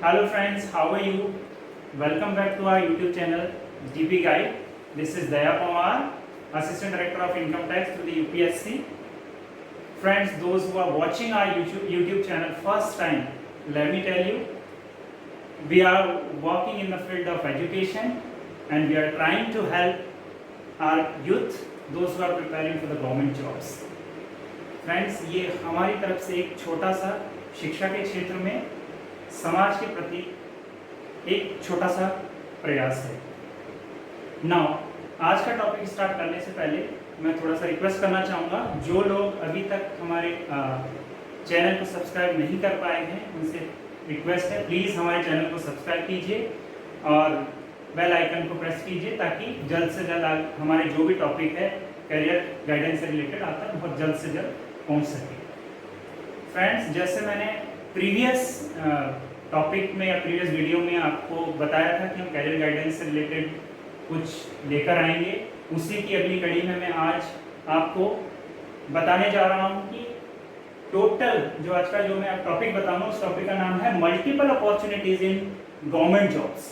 Hello friends, how are you? Welcome back to our YouTube channel DP Guide. This is Daya Pawar, Assistant Director of Income Tax to the UPSC. Friends, those who are watching our YouTube channel first time, let me tell you, we are working in the field of education and we are trying to help our youth, those who are preparing for the government jobs. Friends, ये हमारी तरफ से एक छोटा सा शिक्षा के क्षेत्र में समाज के प्रति एक छोटा सा प्रयास है। नाउ आज का टॉपिक स्टार्ट करने से पहले मैं थोड़ा सा रिक्वेस्ट करना चाहूँगा, जो लोग अभी तक हमारे चैनल को सब्सक्राइब नहीं कर पाए हैं उनसे रिक्वेस्ट है, प्लीज़ हमारे चैनल को सब्सक्राइब कीजिए और बेल आइकन को प्रेस कीजिए ताकि जल्द से जल्द हमारे जो भी टॉपिक है करियर गाइडेंस से रिलेटेड आप तक बहुत जल्द से जल्द पहुंच सके। फ्रेंड्स, जैसे मैंने प्रीवियस टॉपिक में या प्रीवियस वीडियो में आपको बताया था कि हम करियर गाइडेंस से रिलेटेड कुछ लेकर आएंगे, उसी की अगली कड़ी में मैं आज आपको बताने जा रहा हूं कि टोटल जो आज का जो मैं टॉपिक बताऊंगा उस टॉपिक का नाम है multiple opportunities in government jobs.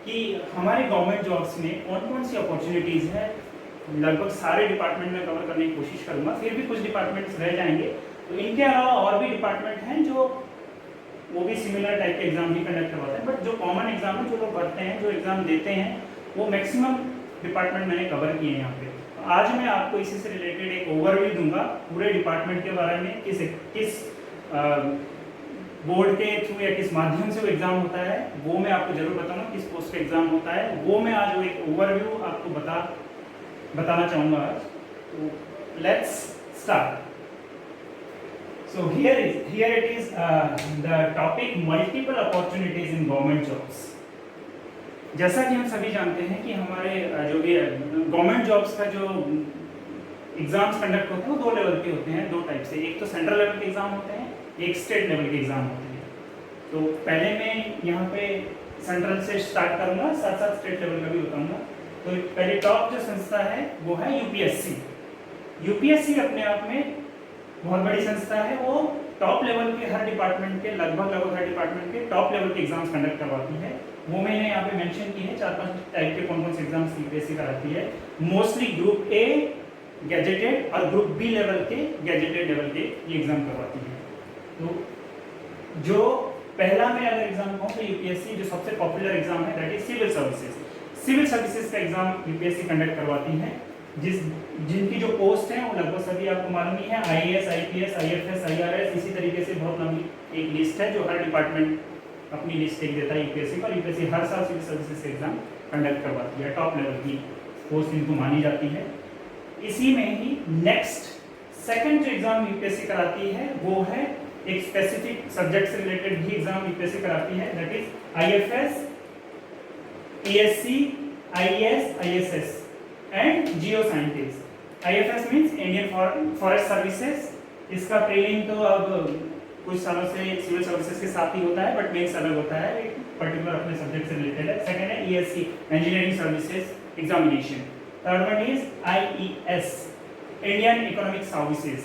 कि हमारे गवर्नमेंट जॉब्स में कौन कौन सी अपॉर्चुनिटीज़ है, लगभग सारे डिपार्टमेंट में कवर करने की कोशिश करूंगा, फिर भी कुछ डिपार्टमेंट्स रह जाएंगे। तो इनके अलावा और भी डिपार्टमेंट हैं जो वो भी सिमिलर टाइप के एग्जाम ही कंडक्ट करवाते हैं, बट जो कॉमन एग्जाम है जो लोग पढ़ते हैं, जो एग्जाम देते हैं, वो मैक्सिमम डिपार्टमेंट मैंने कवर किए हैं यहाँ पे। तो आज मैं आपको इसी से रिलेटेड एक ओवरव्यू दूंगा पूरे डिपार्टमेंट के बारे में, किस बोर्ड के थ्रू या किस माध्यम से वो एग्जाम होता है वो मैं आपको जरूर बताऊंगा, किस पोस्ट का एग्जाम होता है वो मैं आज एक ओवरव्यू आपको बताना चाहूँगा आज। तो let's start. So here it is the topic multiple opportunities in government jobs। जैसा कि हम सभी जानते हैं कि हमारे जो भी गवर्नमेंट जॉब्स का जो एग्जाम्स कंडक्ट होते हैं वो दो लेवल के होते हैं, दो टाइप से। एक तो सेंट्रल लेवल के एग्जाम होते हैं, एक स्टेट लेवल के एग्जाम होते हैं। तो पहले मैं यहाँ पे सेंट्रल से स्टार्ट करूँगा, साथ साथ स्टेट लेवल का भी बताऊँगा। तो पहले टॉप जो संस्था है वो है यूपीएससी। यूपीएससी अपने आप में बहुत बड़ी संस्था है, वो टॉप लेवल के हर डिपार्टमेंट के लगभग हर डिपार्टमेंट के टॉप लेवल के एग्जाम्स कंडक्ट करवाती है। वो मैंने यहाँ पे मेंशन की है, 4-5 टाइप के कौन कौन से एग्जाम्स यूपीएससी कराती है। मोस्टली ग्रुप ए गैजेटेड और ग्रुप बी लेवल के गैजेटेड लेवल के ये एग्जाम करवाती है। तो जो पहला मैं अगर एग्जाम कहूँ तो यूपीएससी जो सबसे पॉपुलर एग्जाम है that is civil services. Civil services का एग्जाम यूपीएससी कंडक्ट करवाती है, जिनकी जो पोस्ट है वो लगभग सभी आपको मालूम ही है, आईएएस, आईपीएस, आईएफएस, आईआरएस, इसी तरीके से बहुत लंबी एक लिस्ट है जो हर डिपार्टमेंट अपनी लिस्ट एक देता है यूपीएससी पर। यूपीएससी हर साल सिविल सर्विसेज से एग्जाम कंडक्ट करवाती है, टॉप लेवल की पोस्ट इनको मानी जाती है। इसी में ही नेक्स्ट सेकंड जो एग्जाम यूपीएससी कराती है वो है एक स्पेसिफिक सब्जेक्ट से रिलेटेड भी एग्जाम यूपीएससी कराती है, that is IFS, PSC, IAS, ISS and Jio scientist. IFS means Indian forest services. इसका ट्रेनिंग तो अब कुछ सालों से सिविल सर्विसेज के साथ ही होता है, बट मेंस अलग होता है, एक पर्टिकुलर अपने सब्जेक्ट से रिलेटेड है। सेकंड है ESC, engineering services examination. Third one is IES, Indian economic services.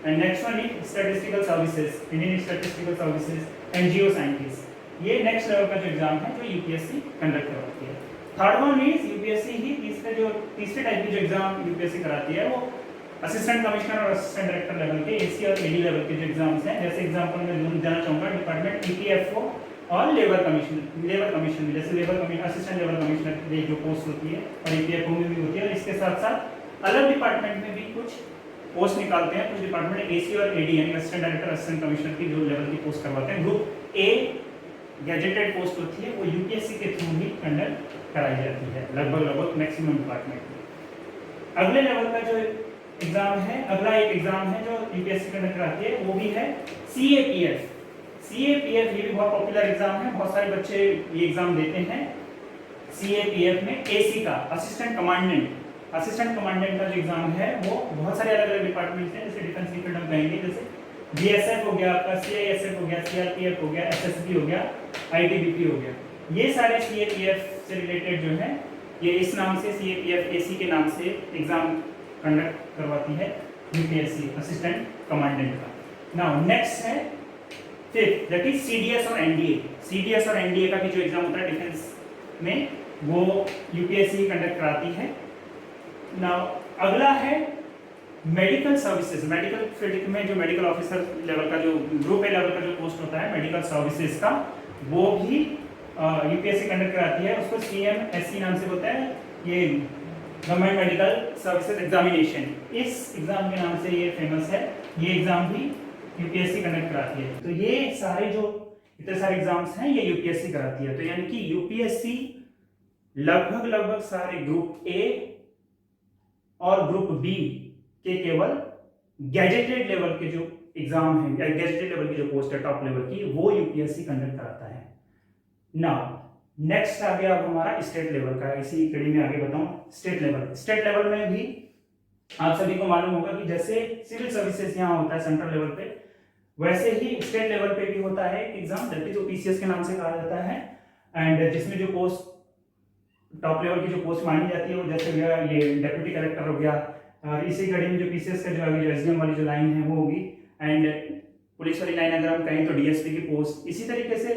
And next one is statistical services, Indian statistical services and Jio scientist. ये नेक्स्ट लेवल का जो एग्जाम है जो यूपीएससी कंडक्ट करवाती है। थर्ड वन इज यूपीएससी ही तीसरे type की जो एग्जाम यूपीएससी कराती है वो असिस्टेंट कमिश्नर और असिस्टेंट डायरेक्टर लेवल के, एसी और एडी लेवल के जो एग्जाम्स हैं। जैसे एग्जांपल मैं देना चाहूँगा डिपार्टमेंट ईपीएफओ और लेबर कमीशन जैसे असिस्टेंट लेबर कमिश्नर की जो पोस्ट होती है और ईपीएफओ में भी होती है, और इसके साथ साथ अलग डिपार्टमेंट में भी कुछ पोस्ट निकालते हैं। कुछ डिपार्टमेंट एसी और एडी यानी असिस्टेंट डायरेक्टर, असिस्टेंट कमिश्नर की जो लेवल की पोस्ट करवाते हैं। ग्रुप ए गैजेटेड पोस्ट होती है वो यूपीएससी के थ्रू ही कंडक्ट कराई जाती है लगभग मैक्सिमम डिपार्टमेंट में। अगले लेवल का जो एग्जाम है, अगला एक एग्जाम है जो यूपीएससी कंडक्ट कराती है, वो भी है सीएपीएफ। सीएपीएफ ये भी बहुत पॉपुलर एग्जाम है, बहुत सारे बच्चे ये एग्जाम देते हैं। सीएपीएफ में एसी का असिस्टेंट कमांडेंट का जो एग्जाम है वो बहुत सारे अलग अलग डिपार्टमेंट हैं, जैसे डिफेंस की फील्ड में कहेंगे, जैसे बीएसएफ हो गया, आपका सीआईएसएफ हो गया, सीआरपीएफ हो गया, एसएसबी हो गया, आईटीबीपी हो गया। ये सारे सीएपीएफ से रिलेटेड जो है ये इस नाम से सीएपीएफ एसी के नाम से एग्जाम कंडक्ट करवाती है यूपीएससी असिस्टेंट कमांडेंट का। नाउ नेक्स्ट है फिफ्थ दैट इज सीडीएस और एनडीए। सीडीएस और एनडीए का भी जो एग्जाम होता है डिफेंस में वो यूपीएससी कंडक्ट कराती है। नाउ अगला है मेडिकल सर्विसेज। मेडिकल फील्ड में जो मेडिकल ऑफिसर लेवल का जो ग्रुप ए लेवल का जो पोस्ट होता है मेडिकल सर्विसेज का, वो भी यूपीएससी कंडक्ट कराती है। उसको सीएमएससी नाम से होता है, ये गवर्नमेंट मेडिकल सर्विसेज एग्जामिनेशन, इस एग्जाम के नाम से ये फेमस है। ये एग्जाम भी यूपीएससी कंडक्ट कराती है। तो ये सारे जो इतने सारे एग्जाम्स हैं ये यूपीएससी कराती है। तो यानी कि यूपीएससी लगभग सारे ग्रुप ए और ग्रुप बी के केवल गैजेटेड लेवल के जो एग्जाम है, गैजेटेड लेवल की जो पोस्ट है टॉप लेवल की, वो यूपीएससी कंडक्ट कराता है। नाउ नेक्स्ट आ गया अब हमारा स्टेट लेवल का। इसी कड़ी में आगे बताऊं स्टेट लेवल। स्टेट लेवल में भी आप सभी को मालूम होगा कि जैसे सिविल सर्विसेज यहाँ होता है सेंट्रल लेवल पे, वैसे ही स्टेट लेवल पे भी होता है एग्जाम, दैट इज जो पीसीएस के नाम से कहा जाता है। एंड जिसमें जो पोस्ट टॉप लेवल की जो पोस्ट मानी जाती है वो जैसे ये डेप्यूटी कलेक्टर हो गया, और इसी कड़ी में जो पीसीएस का जो आगे जो एसडीएम वाली जो लाइन है वो होगी, एंड पुलिस वाली लाइन अगर हम कहें तो डीएसपी की पोस्ट। इसी तरीके से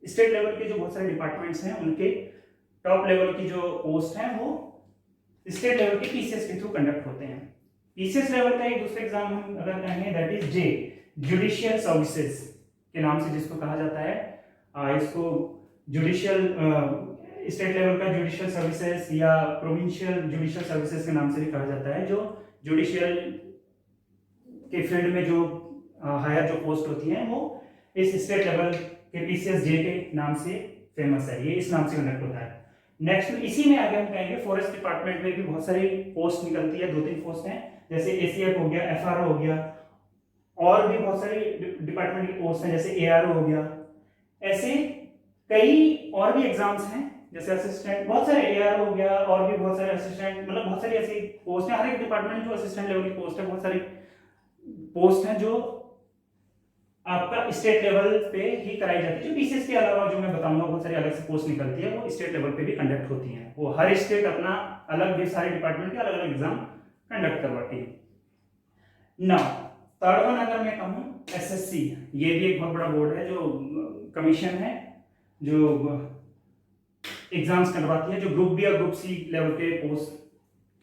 स्टेट लेवल के जो बहुत सारे डिपार्टमेंट्स हैं उनके टॉप लेवल की जो पोस्ट हैं वो स्टेट लेवल के पीसीएस के थ्रू कंडक्ट होते हैं। पीसीएस लेवल का एक दूसरा एग्जाम हम अगर कहेंगे that is J, judicial services के नाम से जिसको कहा जाता है। इसको जुडिशियल स्टेट लेवल का जुडिशियल सर्विसेज या प्रोविंशियल जुडिशियल सर्विसेज के नाम से भी कहा जाता है, जो जुडिशियल के फील्ड में जो हायर जो पोस्ट होती हैं वो इस स्टेट लेवल के पीसीएस जे के नाम से फेमस है। ये इस नाम से कंडक्ट होता है। नेक्स्ट इसी में आगे हम कहेंगे फॉरेस्ट डिपार्टमेंट में भी बहुत सारी पोस्ट निकलती है, 2-3 पोस्ट हैं, जैसे एसीएफ हो गया, एफआरओ हो गया, और भी बहुत सारी डिपार्टमेंट की पोस्ट हैं जैसे एआरओ हो गया। ऐसे कई और भी एग्जाम्स हैं जैसे असिस्टेंट, बहुत सारे एआरओ हो गया, और भी बहुत सारे असिस्टेंट, मतलब बहुत सारी ऐसी पोस्ट हैं। हर एक डिपार्टमेंट में जो असिस्टेंट लेवल की पोस्ट है, बहुत सारी पोस्ट हैं जो आपका स्टेट लेवल पे ही कराई जाती है। जो पीसीएस के अलावा जो मैं बताऊंगा बहुत सारी अलग से पोस्ट निकलती है, वो स्टेट लेवल पे भी कंडक्ट होती हैं। वो हर स्टेट अपना अलग भी सारे डिपार्टमेंट के अलग अलग एग्जाम कंडक्ट करवाती है। नाउ थर्ड वन अगर मैं कहूँ एसएससी, ये भी एक बहुत बड़ा बोर्ड है जो कमीशन है जो एग्जाम्स करवाती है, जो ग्रुप बी और ग्रुप सी लेवल के पोस्ट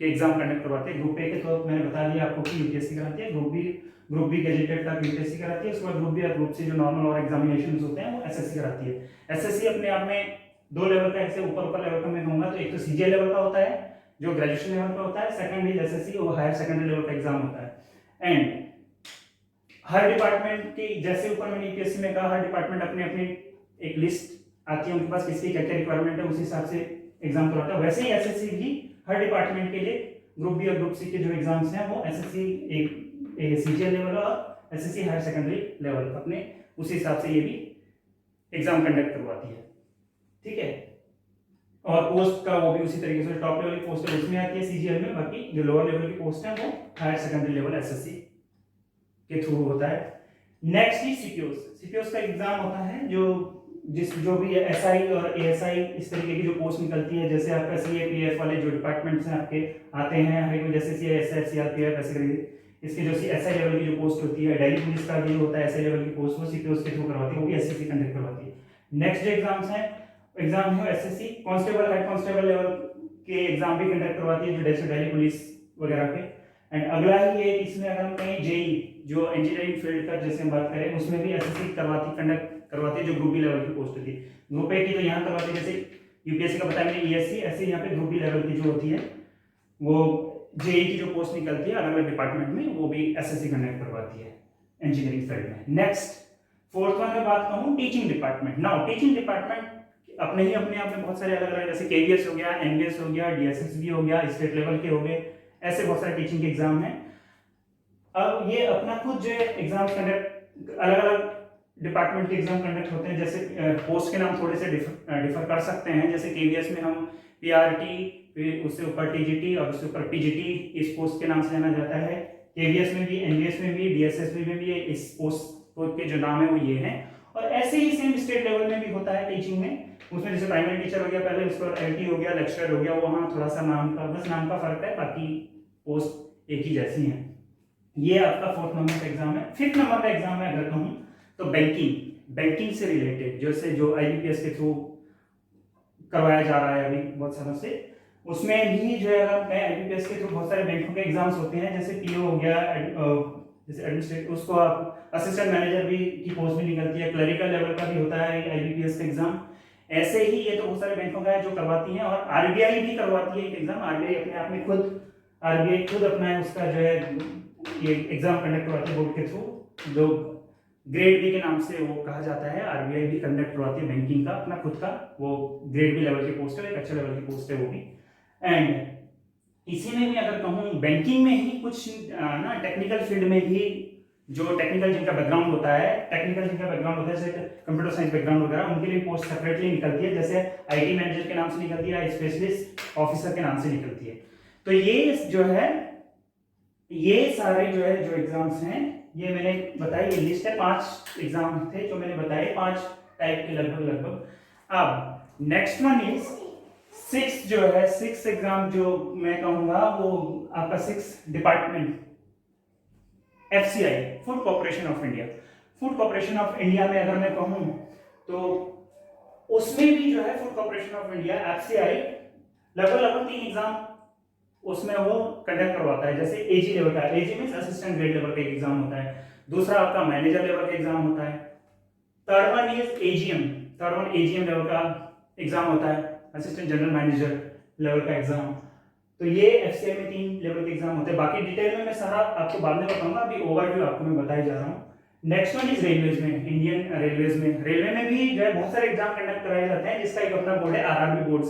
के एग्जाम कंडक्ट करवाते हैं। ग्रुप ए के तो मैंने बता दिया आपको कि यूपीएससी कराती है, ग्रुप बी गैजेटेड का यूपीएससी कराती है, उसके बाद ग्रुप बी और ग्रुप सी जो नॉर्मल और एग्जामिनेशंस होते हैं वो एसएससी कराती है। एसएससी अपने आप में 2 लेवल का, ऐसे ऊपर लेवल का मैं कहूँगा तो एक तो सीजीएल लेवल का होता है जो ग्रेजुएशन लेवल का होता है, सेकंड इज एसएससी वो हायर सेकेंडरी लेवल का एग्जाम होता है। एंड हर डिपार्टमेंट की, जैसे ऊपर मैंने यूपीएससी में कहा, हर डिपार्टमेंट अपनी अपनी एक लिस्ट आती है उनके पास किसकी क्या क्या रिक्वायरमेंट है, उस हिसाब से एग्जाम करवाता है। वैसे ही एसएससी भी हर डिपार्टमेंट के लिए ग्रुप बी और ग्रुप सी के जो एग्जाम्स हैं वो एसएससी एक सीजीएल लेवल और एसएससी हायर सेकेंडरी लेवल अपने उसी हिसाब से ये भी एग्जाम कंडक्ट करवाती है। ठीक है, और पोस्ट का वो भी उसी तरीके से टॉप लेवल की पोस्ट है उसमें आती है सीजीएल में, बाकी जो लोअर लेवल की पोस्ट है वो हायर सेकेंडरी लेवल एसएससी के थ्रू होता है। नेक्स्ट ही सीपीओस। सीपीओस का एग्जाम होता है जो भी एसआई और एएसआई इस तरीके की जो पोस्ट निकलती है, जैसे आपका सीएपीएफ वाले जो डिपार्टमेंट्स हैं आपके आते हैं हर एक, जैसे सीआईएसएफ सीआरपीएफ ऐसे करके इसके जो एसआई लेवल की जो पोस्ट होती है, दिल्ली पुलिस का भी होता है एसआई लेवल की पोस्ट, वो सीपीओस के थ्रू करवाती है, वो भी एसएससी कंडक्ट करवाती है। नेक्स्ट जो एग्जाम है SSC constable head constable level के एग्जाम भी कंडक्ट करवाती है, जो जैसे दिल्ली पुलिस वगैरह के। एंड अगला ही है इसमें अगर हम कहें जेई जो इंजीनियरिंग फील्ड का जैसे हम बात करें, उसमें भी एसएससी कंडक्ट करवाती है जो ग्रुप बी लेवल की पोस्ट होती है। ग्रुप ए की तो यहाँ करवाती है, जैसे यूपीएससी का बताया मैंने ईएससी, ऐसे यहाँ पे ग्रुप बी लेवल की जो होती है वो जेई की जो पोस्ट निकलती है अलग अलग डिपार्टमेंट में, वो भी एसएससी कंडक्ट करवाती है इंजीनियरिंग फील्ड में। नेक्स्ट फोर्थ वन में बात कहूँ teaching department. Now teaching department अपने आप में बहुत सारे अलग अलग, जैसे केवीएस हो गया, एनवीएस हो गया, डीएसएसबी हो गया, स्टेट लेवल के हो गए, ऐसे बहुत सारे टीचिंग के एग्जाम हैं। अब ये अपना खुद जो एग्जाम कंडक्ट अलग अलग डिपार्टमेंट के एग्जाम कंडक्ट होते हैं, जैसे पोस्ट के नाम थोड़े से डिफर कर सकते हैं। जैसे केवीएस में हम पीआरटी, फिर उससे ऊपर टीजीटी और उससे ऊपर पीजीटी इस पोस्ट के नाम से जाना जाता है। केवीएस में भी, एनवीएस में भी, डीएसएसबी में भी इस पोस्ट के जो नाम है वो ये हैं। और ऐसे ही सेम स्टेट लेवल में भी होता है टीचिंग में, उसमें जैसे प्राइमरी टीचर हो गया पहले, उसके बाद एलटी हो गया, लेक्चरर हो गया, वहाँ थोड़ा सा बस नाम का फर्क है, बाकी पोस्ट एक ही जैसी हैं। ये आपका 4th नंबर का एग्जाम है। 5th नंबर का एग्जाम है अगर कहूँ तो बैंकिंग। बैंकिंग से रिलेटेड, जैसे जो आईबीपीएस के थ्रू करवाया जा रहा है अभी बहुत सालों से, उसमें भी जो है मैं आईबीपीएस के थ्रू बहुत सारे बैंकों के एग्जाम्स होते हैं, जैसे पीओ हो गया, जैसे एडमिनिस्ट्रेटिव, उसको आप असिस्टेंट मैनेजर भी की पोस्ट भी निकलती है, क्लरिकल लेवल का भी होता है आईबीपीएस का एग्जाम। ऐसे ही ये तो बहुत सारे बैंकों का है जो करवाती हैं, और आरबीआई भी करवाती है एक एग्जाम। आरबीआई अपने आप में आरबीआई खुद अपना उसका जो है ये एग्जाम कंडक्ट करवाती है बोर्ड के थ्रू, जो ग्रेड बी के नाम से वो कहा जाता है। आरबीआई भी कंडक्ट करवाती है बैंकिंग का अपना खुद का, वो ग्रेड बी लेवल की पोस्ट है, एक अच्छे लेवल की पोस्ट है वो भी। एंड इसी में भी अगर कहूँ बैंकिंग में ही कुछ ना टेक्निकल फील्ड में भी, जो टेक्निकल जिनका बैकग्राउंड होता है, जैसे कंप्यूटर साइंस बैकग्राउंड वगैरह, उनके लिए पोस्ट सेपरेटली निकलती है, जैसे आईटी मैनेजर के नाम से निकलती है, स्पेशलिस्ट ऑफिसर के नाम से निकलती है। तो ये जो है, ये सारे जो है जो एग्जाम्स हैं, ये मैंने बताई, ये लिस्ट है, 5 एग्जाम थे जो मैंने बताए, 5 टाइप के लगभग। अब नेक्स्ट वन इज 6 जो है, 6 एग्जाम जो मैं कहूंगा वो आपका 6 department FCI, food corporation of India. Food corporation of India में अगर मैं कहूं तो उसमें भी जो है food corporation of India FCI लगभग 3 एग्जाम उसमें वो कंडक्ट करवाता है। जैसे एजी लेवल का, एजी मींस असिस्टेंट ग्रेड लेवल का एग्जाम होता है, दूसरा आपका मैनेजर लेवल का एग्जाम होता है, third one is AGM level का एग्जाम होता है, असिस्टेंट जनरल मैनेजर लेवल का एग्जाम। तो ये एफसीआई में 3 लेवल के एग्जाम होते हैं। बाकी डिटेल में मैं सारा आपको बाद में बताऊंगा, अभी ओवरव्यू आपको मैं बताई जा रहा हूँ। नेक्स्ट वन इज रेलवेज में, इंडियन रेलवेज में, रेलवे में भी जो है बहुत सारे एग्जाम कंडक्ट कराए जाते हैं, जिसका एक अपना बोर्ड है, आरआरबी बोर्ड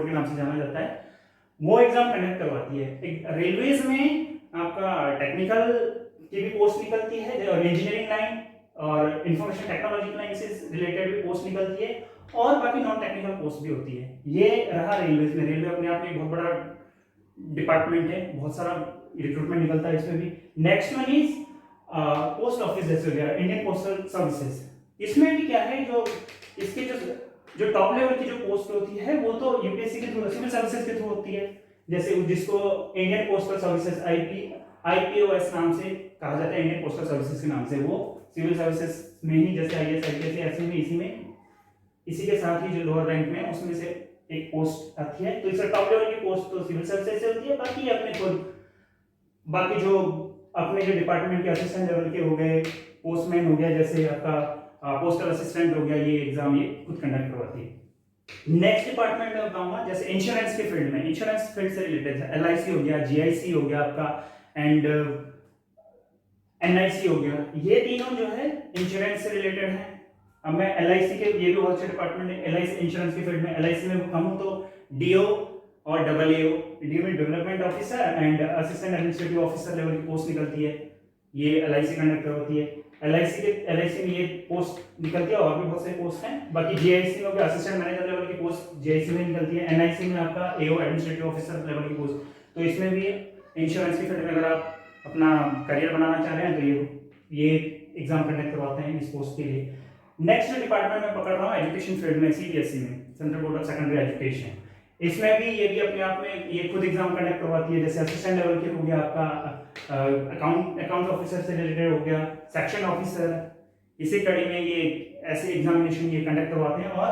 के नाम से जाना जाता है, वो एग्जाम कंडक्ट करवाती है। रेलवेज में आपका टेक्निकल की भी पोस्ट निकलती है, और इंजीनियरिंग लाइन और इंफॉर्मेशन टेक्नोलॉजी लाइन से रिलेटेड भी पोस्ट निकलती है, और बाकी नॉन टेक्निकल पोस्ट भी होती है। ये रहा रेलवेज में। रेलवे अपने आप में एक बहुत बड़ा डिपार्टमेंट है, बहुत सारा रिक्रूटमेंट निकलता है इसमें भी। Next one is post office, जैसे हो गया इंडियन पोस्टल सर्विसेज। इसमें भी क्या है, जो इसके जो टॉप लेवल की जो पोस्ट होती है वो तो यूपीएससी के थ्रू, सिविल सर्विसेज के थ्रू होती है, जैसे जिसको इंडियन पोस्टल सर्विसेज आईपीओएस नाम से कहा जाता है, इंडियन पोस्टल सर्विसेज के नाम से। वो सिविल सर्विसेज में ही, जैसे आईएएस आईपीएस ऐसे में इसी के साथ ही जो लोअर रैंक में उसमें से एक पोस्ट आती है। तो इसका टॉप लेवल की पोस्ट तो सिविल सर्विसेज से होती है, बाकी जो अपने जो डिपार्टमेंट के असिस्टेंट लेवल के हो गए, पोस्टमैन हो गया, जैसे आपका पोस्टल असिस्टेंट हो गया, ये एग्जाम ये खुद कंडक्ट करवाती है। नेक्स्ट डिपार्टमेंट में बताऊंगा, जैसे इंश्योरेंस के फील्ड में, इंश्योरेंस फील्ड से रिलेटेड है, एलआईसी हो गया, जीआईसी हो गया आपका, एंड एनआईसी हो गया। ये तीनों जो है इंश्योरेंस से रिलेटेड है। अब मैं एलआईसी के, ये भी बहुत अच्छे डिपार्टमेंट है एलआईसी इंश्योरेंस के फील्ड में। एलआईसी में कहूँ तो डीओ और डबल एओ, डीओ में development officer and assistant administrative officer level की पोस्ट निकलती है, ये एलआईसी कंडक्ट करवाती है। एलआईसी में ये पोस्ट निकलती है, और भी बहुत सारी पोस्ट हैं। बाकी जीआईसी में असिस्टेंट मैनेजर लेवल की पोस्ट जीआईसी में निकलती है। एनआईसी में आपका एओ एडमिनिस्ट्रेटिव ऑफिसर लेवल की पोस्ट। तो इसमें भी इंश्योरेंस की फील्ड में अगर आप अपना करियर बनाना चाह रहे हैं तो ये एग्जाम कंडक्ट करवाते हैं इस पोस्ट के लिए। नेक्स्ट डिपार्टमेंट में पकड़ रहा हूँ एजुकेशन फील्ड में, सीबीएसई में, central board of secondary education. इसमें भी ये भी अपने आप में ये खुद एग्जाम कंडक्ट करवाती है, जैसे असिस्टेंट लेवल के हो गया आपका, अकाउंट ऑफिसर से रिलेटेड हो गया, सेक्शन ऑफिसर, इसी कड़ी में ये ऐसे एग्जामिनेशन ये कंडक्ट करवाते हैं। और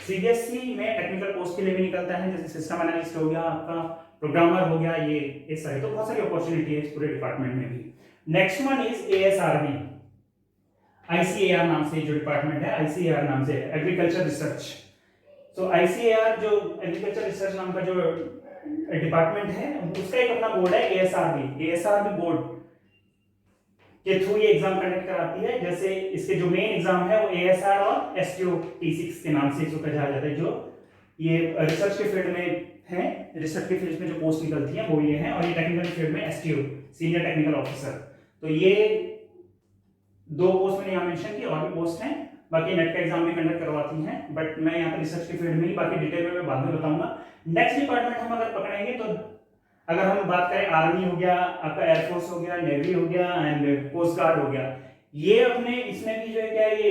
सीबीएसई में टेक्निकल पोस्ट के लिए भी निकलता है, जैसे सिस्टम एनालिस्ट हो गया, आपका प्रोग्रामर हो गया, ये इस सारे, तो बहुत सारी अपॉर्चुनिटी है इस पूरे डिपार्टमेंट में भी। Next one is ASRB, ICAR नाम से जो डिपार्टमेंट है, आईसीएआर नाम से, एग्रीकल्चर रिसर्च। तो आईसीएआर जो एग्रीकल्चर रिसर्च नाम का जो डिपार्टमेंट है, उसका एक अपना बोर्ड है एएसआरबी बोर्ड के थ्रू ये एग्जाम कंडक्ट कराती है। जैसे इसके जो मेन एग्जाम है वो एएसआर और एसटीओ T6 के नाम से इसको कहा जाता है, जो ये रिसर्च के फील्ड में है, रिसर्च के फील्ड में जो पोस्ट निकलती है वो ये है, और ये टेक्निकल फील्ड में एसटीओ, सीनियर टेक्निकल ऑफिसर। तो ये 2 पोस्ट मैंने यहाँ मेंशन की, और भी पोस्ट हैं, बाकी नेट का एग्जाम भी कंडक्ट करवाती हैं, बट मैं यहाँ पर रिसर्च के फील्ड में ही, बाकी डिटेल में मैं बाद में बताऊंगा। नेक्स्ट डिपार्टमेंट हम अगर पकड़ेंगे तो अगर हम बात करें, आर्मी हो गया, आपका एयरफोर्स हो गया, नेवी हो गया, एंड कोस्ट गार्ड हो गया, ये अपने इसमें भी जो है क्या, ये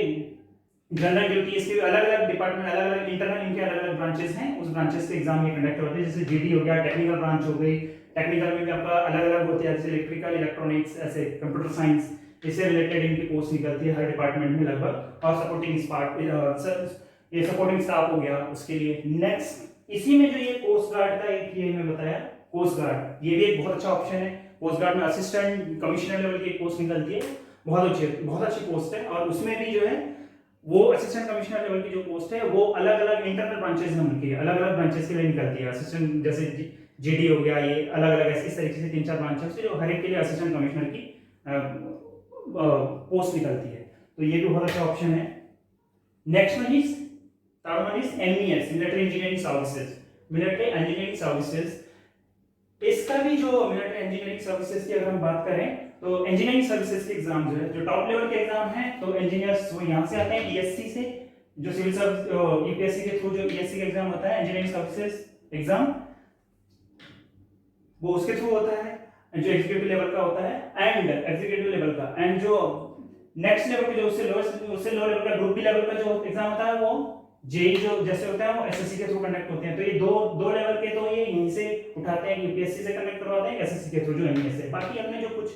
जनरल ड्यूटी, इसके अलग अलग डिपार्टमेंट, अलग अलग इंटरनल इनके अलग अलग ब्रांचेस हैं, उस ब्रांचेस के एग्जाम ये कंडक्ट करवाते हैं। जैसे जीडी हो गया, टेक्निकल ब्रांच हो गई, टेक्निकल में भी आपका अलग अलग होते हैं, जैसे इलेक्ट्रिकल, इलेक्ट्रॉनिक्स, ऐसे कंप्यूटर साइंस, इससे रिलेटेड इनकी पोस्ट निकलती है हर डिपार्टमेंट में लगभग, और सपोर्टिंग स्टाफ, ये सपोर्टिंग स्टाफ हो गया उसके लिए। नेक्स्ट इसी में जो ये कोस्ट गार्ड का एक ये मैं बताया कोस्ट गार्ड, ये भी एक बहुत अच्छा ऑप्शन है। कोस्ट गार्ड में असिस्टेंट कमिश्नर लेवल की एक पोस्ट निकलती है, बहुत अच्छी पोस्ट है। और उसमें भी जो है वो असिस्टेंट कमिश्नर लेवल की जो पोस्ट है वो अलग अलग इंटरनल ब्रांचेस में उनकी अलग अलग ब्रांचेस के लिए निकलती है। असिस्टेंट जैसे जीडी हो गया, ये अलग अलग ऐसे इस तरीके से 3-4 ब्रांचेस से जो हर एक के लिए असिस्टेंट कमिश्नर की पोस्ट निकलती है, तो ये भी बहुत अच्छा ऑप्शन है। Next one is MES, military engineering services. Military engineering services, इसका भी जो मिलिट्री इंजीनियरिंग सर्विसेज की अगर हम बात करें तो इंजीनियरिंग सर्विसेज के एग्जाम जो है, जो टॉप लेवल के एग्जाम है, तो इंजीनियर्स वो यहाँ से आते हैं ESC से, जो सिविल सर्विस UPSC के थ्रू जो ESC का एग्जाम होता है इंजीनियरिंग सर्विसेज एग्जाम, वो उसके थ्रू होता है, जो एग्जीक्यूटिव लेवल का होता है एंड एग्जीक्यूटिव लेवल का, एंड जो नेक्स्ट लेवल के जो उससे लो लेवल का ग्रुप बी लेवल का जो एग्जाम होता है वो जेई जो जैसे होता है वो SSC के थ्रू कंडक्ट होते हैं। तो ये दो लेवल के तो ये यहीं से उठाते हैं, UPSC से कंडक्ट करवाते हैं, SSC के थ्रू जो MES है। बाकी अपने जो कुछ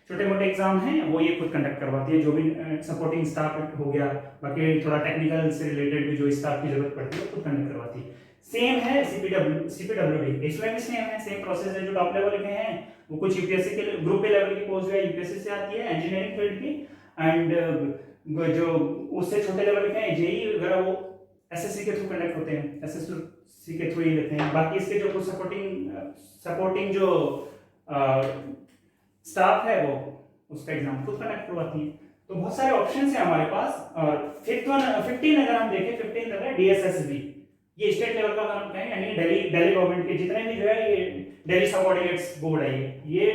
छोटे मोटे एग्जाम हैं वो ये खुद कंडक्ट करवाती है, जो भी सपोर्टिंग स्टाफ हो गया, बाकी थोड़ा टेक्निकल से रिलेटेड भी जो स्टाफ की जरूरत पड़ती है खुद कंडक्ट करवाती है। सेम है CPWD, इसमें भी सेम है, सेम प्रोसेस है। जो टॉप लेवल के हैं वो कुछ UPSC के ग्रुप बी लेवल की पोस्ट है UPSC से आती है इंजीनियरिंग फील्ड की, एंड जो उससे छोटे लेवल के हैं जेई वगैरह वो SSC के थ्रू कंडक्ट होते हैं, SSC के थ्रू ही लेते हैं। बाकी इसके जो कुछ सपोर्टिंग जो स्टाफ है वो उसका एग्जाम खुद कंडक्ट करवाती है। तो बहुत सारे ऑप्शंस हैं हमारे पास। और 15 अगर हम देखें, 15 है DSSB, ये स्टेट लेवल का अगर हम कहें यानी दिल्ली गवर्नमेंट के जितने भी जो है ये दिल्ली सबऑर्डिनेट्स बोर्ड है, ये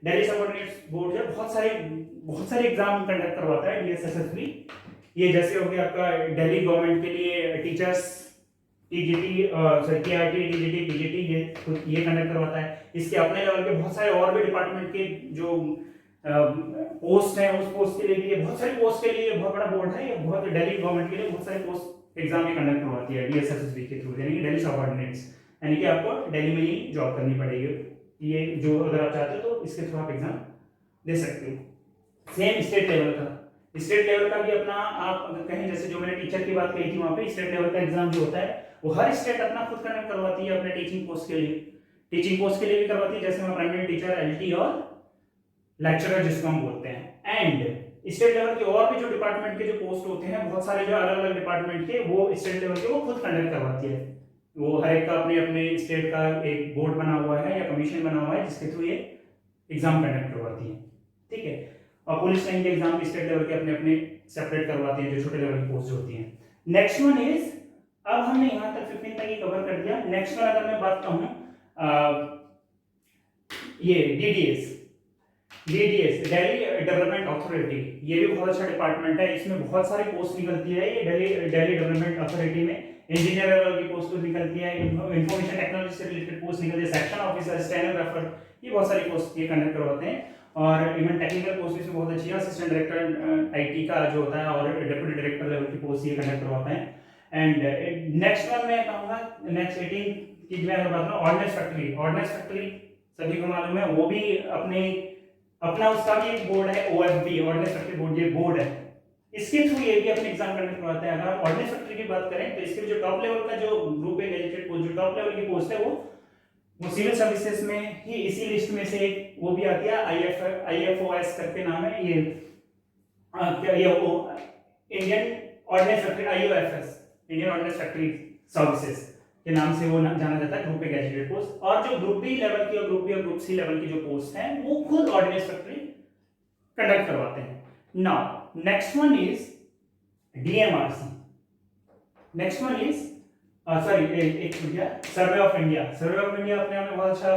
दिल्ली सबऑर्डिनेट्स बोर्ड है, बहुत सारे एग्जाम कंडक्ट करवाता है DSSB। ये जैसे हो गया आपका दिल्ली गवर्नमेंट के लिए teachers TGT, TRT, TGT, PGT ये कंडक्ट करवाता है। इसके अपने लेवल के बहुत सारे और भी डिपार्टमेंट के जो पोस्ट हैं उस पोस्ट के लिए भी, बहुत सारी पोस्ट के लिए बहुत बड़ा बोर्ड है ये, बहुत दिल्ली गवर्नमेंट के लिए बहुत सारे पोस्ट एग्जाम ये कंडक्ट करवाती है DSSB के थ्रू, यानी कि दिल्ली सबऑर्डिनेट्स, यानी कि आपको दिल्ली में ही जॉब करनी पड़ेगी। ये जो अगर आप चाहते हो तो इसके थ्रू आप एग्जाम दे सकते हो। सेम स्टेट लेवल का भी अपना आप अगर कहें, जैसे जो मैंने टीचर की बात कही थी वहां पे स्टेट लेवल का एग्जाम जो होता है वो हर स्टेट अपना खुद कंडक्ट करवाती है अपने टीचिंग पोस्ट के लिए भी करवाती है, जैसे हम प्राइमरी टीचर LT और लेक्चरर जिसको हम बोलते हैं। एंड स्टेट लेवल के और भी जो डिपार्टमेंट के जो पोस्ट होते हैं बहुत सारे जो अलग अलग डिपार्टमेंट के, वो स्टेट लेवल के वो खुद कंडक्ट करवाती है। वो हर एक का अपने अपने स्टेट का एक बोर्ड बना हुआ है या कमीशन बना हुआ है जिसके थ्रू ये एग्जाम कंडक्ट करवाती है, ठीक है। और पुलिस लाइन के एग्जाम भी स्टेट लेवल के अपने अपने सेपरेट करवाती है जो छोटे लेवल की पोस्ट होती हैं। नेक्स्ट वन इज, अब हमने यहाँ तक 15 तक ही कवर कर दिया। नेक्स्ट वन अगर मैं बात कहूँ ये DDS दिल्ली डेवलपमेंट अथॉरिटी, ये भी बहुत अच्छा डिपार्टमेंट है, इसमें बहुत सारी पोस्ट निकलती है। ये दिल्ली डेवलपमेंट अथॉरिटी में इंजीनियर लेवल की पोस्ट निकलती है, इंफॉर्मेशन टेक्नोलॉजी से रिलेटेड पोस्ट निकलती है, सेक्शन ऑफिसर, स्टेनोग्राफर, ये बहुत सारी पोस्ट ये कंडक्ट करवाते हैं। और इवन टेक्निकल पोस्ट इसमें बहुत अच्छी है, असिस्टेंट डायरेक्टर IT का जो होता है और डिप्टी डायरेक्टर लेवल की पोस्ट ये कंडक्ट करवाते हैं। एंड नेक्स्ट वन मैं कहूँगा, नेक्स्ट 18 की मैं अगर बात करूँ, ऑर्डिनेंस फैक्ट्री सभी को मालूम है, वो भी अपना उसका भी एक बोर्ड है OFB, ऑर्डिनेंस फैक्ट्री बोर्ड, ये बोर्ड है, इसके थ्रू ये भी अपने एग्जाम कंडक्ट करवाता है। अगर ऑर्डिनेंस फैक्ट्री की बात करें तो इसके जो टॉप लेवल का जो ग्रुप है गैजेटेड पोस्ट, जो टॉप लेवल की पोस्ट है वो सिविल सर्विसेज में ही इसी लिस्ट में से एक वो भी आती है, IFOS करके नाम है ये, क्या वो Indian ordnance factory, IOFS, Indian ordnance factory services के नाम से वो जाना जाता है, ग्रुप ए गैजेटेड पोस्ट। और जो ग्रुप बी लेवल की और ग्रुप बी और ग्रुप सी लेवल की जो पोस्ट हैं वो खुद ऑर्डिनेंस फैक्ट्री कंडक्ट करवाते हैं। Now next one is DMRC, next one is survey of India अपने आप में बहुत अच्छा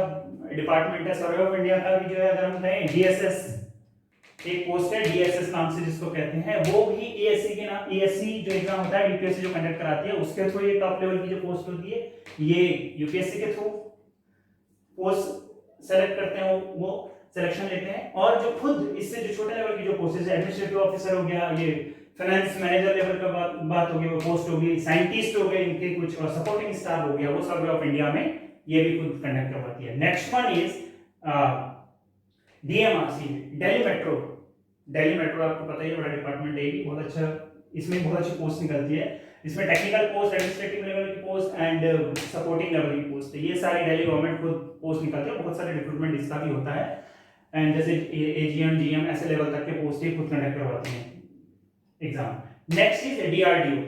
डिपार्टमेंट है। सर्वे ऑफ इंडिया का भी जो है अगर हम कहें DSS एक पोस्ट है, DSS नाम से जिसको कहते हैं, वो भी ESC जो एग्जाम होता है UPSC जो कंडक्ट कराती है उसके थ्रू ये टॉप लेवल की जो पोस्ट होती है ये UPSC के थ्रू पोस्ट सेलेक्ट करते हैं, वो सिलेक्शन लेते हैं। और जो खुद इससे जो छोटे लेवल की जो पोस्ट है, एडमिनिस्ट्रेटिव ऑफिसर हो गया, ये फाइनेंस मैनेजर लेवल का बात होगी, वो पोस्ट होगी, साइंटिस्ट हो गए इनके कुछ, और सपोर्टिंग स्टाफ हो गया, वो सर्वे ऑफ इंडिया में ये भी खुद कंडक्ट करवाती है। Next one is DMRC, Delhi metro आपको पता ही है, बड़ा डिपार्टमेंट है, बहुत अच्छा, इसमें बहुत अच्छी पोस्ट निकलती है। इसमें टेक्निकल पोस्ट, एडमिनिस्ट्रेटिव लेवल की पोस्ट एंड सपोर्टिंग लेवल की पोस्ट, ये सारी दिल्ली गवर्नमेंट खुद पोस्ट निकलती है, बहुत सारे रिक्रूटमेंट इसका भी होता है। एंड जैसे एजीएम जीएम ऐसे लेवल तक के पोस्ट ही खुद कंडक्ट करवाती हैं exam. Next is DRDO.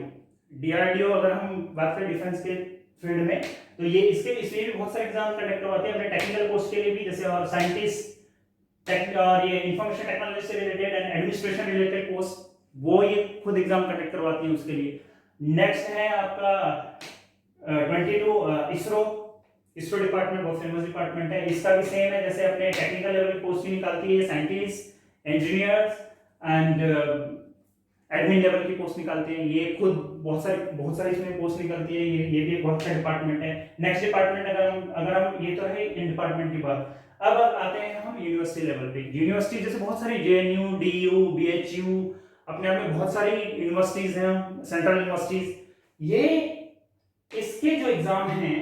DRDO अगर हम बात करें डिफेंस के फील्ड में, तो ये इसमें भी बहुत सारे एग्जाम कंडक्ट करवाते हैं अपने टेक्निकल पोस्ट के लिए भी, जैसे और साइंटिस्ट और ये इंफॉर्मेशन टेक्नोलॉजी से related and administration related post, वो ये खुद एग्जाम कंडक्ट करवाती है उसके लिए। नेक्स्ट है आपका 22 इसरो डिपार्टमेंट, बहुत फेमस डिपार्टमेंट है, इसका भी सेम है, जैसे अपने टेक्निकल लेवल की पोस्ट ही निकालती है, scientist, engineers and admin level की पोस्ट निकालते हैं, ये खुद बहुत सारी इसमें पोस्ट निकलती है, ये भी एक बहुत अच्छा डिपार्टमेंट है। नेक्स्ट डिपार्टमेंट अगर हम ये तो है इन डिपार्टमेंट की बात, अब आते हैं हम यूनिवर्सिटी लेवल पे। यूनिवर्सिटी जैसे बहुत सारी जेएनयू, डीयू, बीएचयू, अपने आप में बहुत सारी यूनिवर्सिटीज हैं, सेंट्रल यूनिवर्सिटीज, ये इसके जो एग्जाम हैं,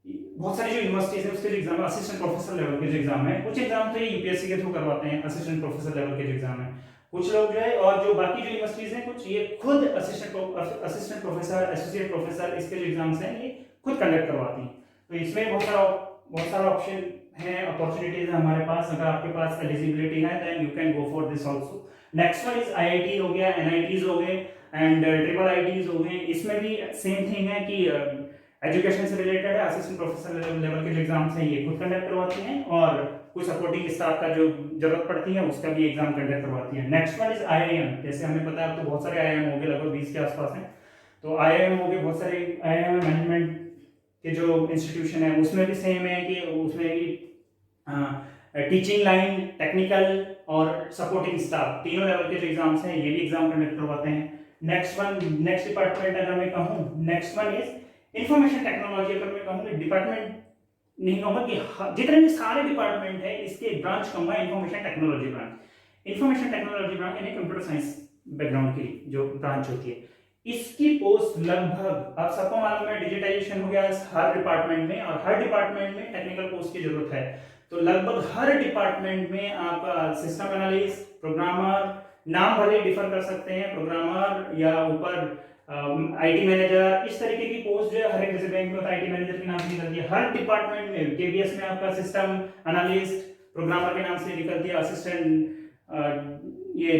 बहुत सारी जो यूनिवर्सिटीज है उसके जो एग्जाम है, असिस्टेंट प्रोफेसर लेवल के जो एग्जाम है, कुछ एग्जाम तो ये यूपीएससी के थ्रू करवाते हैं, असिस्टेंट प्रोफेसर लेवल के जो एग्जाम है, कुछ लोग जो है, और जो बाकी जो यूनिवर्सिटीज हैं कुछ ये खुद असिस्टेंट प्रोफेसर, एसोसिएट प्रोफेसर, इसके जो एग्जाम्स हैं ये खुद कंडक्ट करवाती हैं। तो इसमें बहुत सारा ऑप्शन है, अपॉर्चुनिटीज है हमारे पास, अगर आपके पास एलिजिबिलिटी है then you can go for this also. Next one is IIT हो गया, एनआईटीज हो गए एंड ट्रिपल आईटीज हो गए, इसमें भी सेम थिंग है कि एजुकेशन से रिलेटेड है, असिस्टेंट प्रोफेसर लेवल के जो एग्जाम्स हैं ये खुद कंडक्ट करवाती हैं, और कुछ सपोर्टिंग स्टाफ का जो जरूरत पड़ती है उसका भी एग्जाम कंडक्ट करवाती है। नेक्स्ट वन इज आईआईएम, जैसे हमें पता है अब तो बहुत सारे आईआईएम हो गए, लगभग 20 के आसपास हैं, तो आईआईएम हो गए, बहुत सारे आईआईएम मैनेजमेंट के जो इंस्टीट्यूशन है उसमें भी सेम है कि उसमें भी टीचिंग लाइन, टेक्निकल और सपोर्टिंग स्टाफ, तीनों लेवल के जो एग्जाम्स हैं ये भी एग्जाम कंडक्ट करवाते हैं। नेक्स्ट डिपार्टमेंट अगर मैं कहूँ, next one is information technology. अगर मैं कहूँ डिपार्टमेंट नहीं कहूँगा कि जितने भी सारे डिपार्टमेंट है इसके ब्रांच कहूँगा information technology branch. Information technology branch यानी कंप्यूटर साइंस बैकग्राउंड की जो ब्रांच होती है, इसकी पोस्ट लगभग, आप सबको मालूम है डिजिटाइजेशन हो गया हर डिपार्टमेंट में, और हर डिपार्टमेंट में टेक्निकल पोस्ट की जरूरत है, तो लगभग हर डिपार्टमेंट में आपका सिस्टम एनालिस्ट, प्रोग्रामर, नाम भले डिफर कर सकते हैं, प्रोग्रामर या ऊपर आईटी मैनेजर, इस तरीके की पोस्ट जो है हर एक, जैसे बैंक में होता है आईटी मैनेजर के नाम से निकलती है, हर डिपार्टमेंट में केबीएस में आपका सिस्टम एनालिस्ट प्रोग्रामर के नाम से निकलती है, असिस्टेंट ये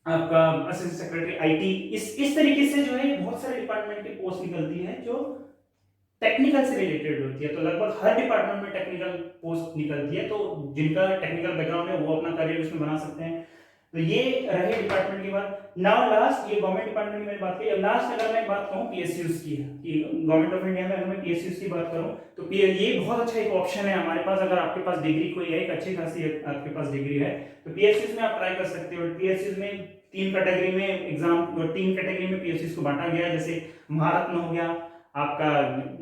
आपका असिस्टेंट सेक्रेटरी आईटी, इस तरीके से जो है बहुत सारे डिपार्टमेंट की पोस्ट निकलती है जो टेक्निकल से रिलेटेड होती है, तो लगभग हर डिपार्टमेंट में टेक्निकल पोस्ट निकलती है, तो जिनका टेक्निकल बैकग्राउंड है वो अपना करियर उसमें बना सकते हैं। तो ये रहे डिपार्टमेंट की बात। नाउ लास्ट, ये गवर्नमेंट डिपार्टमेंट की मैंने बात की। अब लास्ट अगर मैं बात कहूँ पीएसयूज की, कि गवर्नमेंट ऑफ इंडिया में अगर मैं पीएसयूज की बात करूँ तो ये बहुत अच्छा एक ऑप्शन है हमारे पास, अगर आपके पास डिग्री कोई है, एक अच्छी खासी आपके पास डिग्री है, तो पीएसयूज में आप ट्राई कर सकते हो। पीएसयूज में तीन कैटेगरी में पीएसयूज को बांटा गया है, जैसे महारत्न हो गया, आपका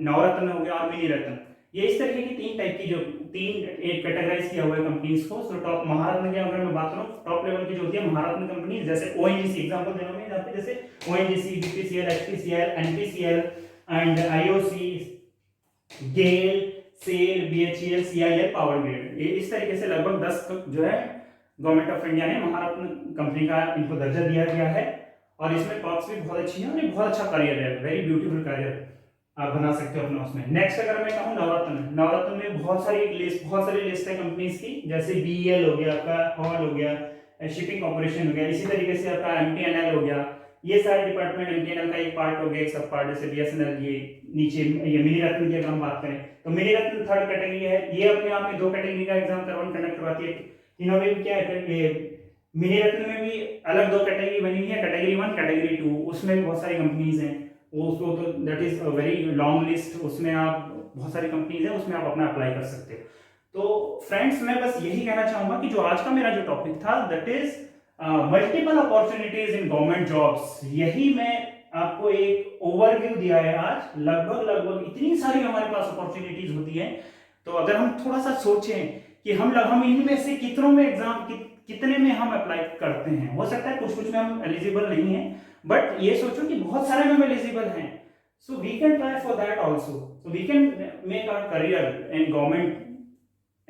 नवरत्न हो गया और मिनी रत्न, ये इस तरीके की तीन टाइप की जो एक कैटेगराइज किया हुआ है कंपनीज को। तो टॉप महारत्न की अगर मैं बात करूं, टॉप लेवल की जो होती है महारत्न कंपनी, जैसे ओएनजीसी, एग्जांपल दे रहा हूं मैं यहाँ पे, जैसे ONGC, BPCL, HPCL, NPCL and IOC, GAIL, SAIL, BHEL, CIL, power grid, ये इस तरीके से लगभग 10 जो है गवर्नमेंट ऑफ इंडिया ने महारत्न कंपनी का इनको दर्जा दिया गया है, और इसमें टॉप्स भी बहुत अच्छी है और एक बहुत अच्छा करियर है, वेरी ब्यूटीफुल करियर आप बना सकते हो अपना उसमें। नेक्स्ट अगर मैं कहूँ नवरत्न में बहुत सारी लिस्ट है कंपनीज की, जैसे बीईएल हो गया, आपका हॉल हो गया, शिपिंग कॉर्पोरेशन हो गया, इसी तरीके से आपका एमटीएनएल हो गया, ये सारे डिपार्टमेंट एमटीएनएल का एक पार्ट हो गया, एक सब पार्ट, जैसे बीएसएनएल, ये नीचे ये मिनी रत्न की अगर हम बात करें तो मिनी रत्न थर्ड कैटेगरी है, ये अपने आप में 2 कैटेगरी का एग्जाम कंडक्ट करवाती है। तीनों में क्या है, मिनी रत्न में भी अलग 2 कैटेगरी बनी हुई है, कैटेगरी 1, कैटेगरी 2, उसमें भी बहुत सारी कंपनीज हैं, उसको तो that is a very long list, उसमें आप बहुत सारी कंपनीज हैं, उसमें आप अपना अप्लाई कर सकते हो। तो फ्रेंड्स मैं बस यही कहना चाहूंगा कि जो आज का मेरा जो टॉपिक था that is multiple opportunities in government jobs, यही मैं आपको एक ओवरव्यू दिया है आज। लगभग इतनी सारी हमारे पास अपॉर्चुनिटीज होती है, तो अगर हम थोड़ा सा सोचें कि हम इनमें से कितनों में कितने में हम अप्लाई करते हैं, हो सकता है कुछ में हम एलिजिबल नहीं है, बट ये सोचो कि बहुत सारे में हम एलिजिबल हैं, so we can try for that also, so we can make our career in government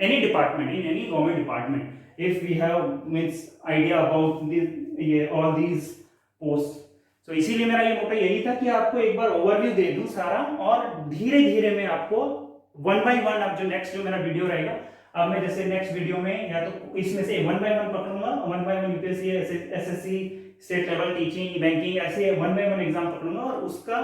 any department, in any government department, if we have means idea about ये all these posts. So इसीलिए मेरा ये मोटो यही था कि आपको एक बार overview दे दूं सारा, और धीरे धीरे मैं आपको वन बाय वन, अब जो नेक्स्ट जो मेरा वीडियो रहेगा, अब मैं जैसे नेक्स्ट वीडियो में या तो इसमें से वन बाय वन पकड़ूंगा, one by one UPSC, SSC, state level, teaching, banking, ऐसे वन बाय वन एग्जाम पकड़ूंगा, और उसका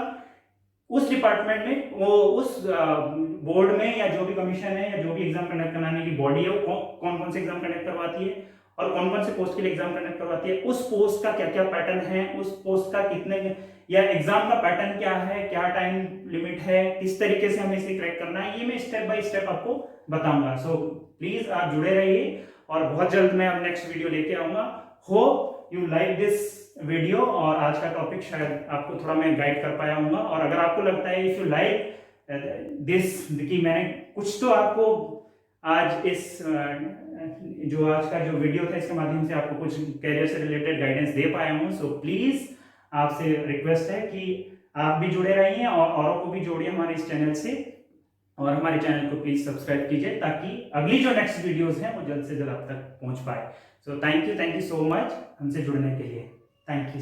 उस डिपार्टमेंट में, वो उस बोर्ड में या जो भी कमीशन है या जो भी एग्जाम कंडक्ट कराने की बॉडी है, वो कौन कौन से एग्जाम कंडक्ट करवाती है और कौन कौन से पोस्ट के लिए एग्जाम कंडक्ट करवाती है, उस पोस्ट का क्या क्या पैटर्न है, उस पोस्ट का कितने या एग्जाम का पैटर्न क्या है, क्या टाइम लिमिट है, किस तरीके से हमें इसे क्रैक करना है, ये मैं स्टेप बाय स्टेप आपको बताऊंगा. सो प्लीज आप जुड़े रहिए, और बहुत जल्द मैं अब नेक्स्ट वीडियो लेके आऊंगा. Hope you like this video, और आज का टॉपिक शायद आपको थोड़ा मैं गाइड कर पाया हूँ. और अगर आपको लगता है इफ यू लाइक दिस कि मैंने कुछ तो आपको आज इस जो आज का जो वीडियो था इसके माध्यम से आपको कुछ कैरियर से रिलेटेड गाइडेंस दे पाया हूँ, सो प्लीज आपसे रिक्वेस्ट है कि आप भी जुड़े रहिए और औरों को भी जोड़िए हमारे इस चैनल से, और हमारे चैनल को प्लीज सब्सक्राइब कीजिए ताकि अगली जो नेक्स्ट वीडियोस हैं वो जल्द से जल्द आप तक पहुंच पाए. So thank you so much हमसे जुड़ने के लिए. Thank you.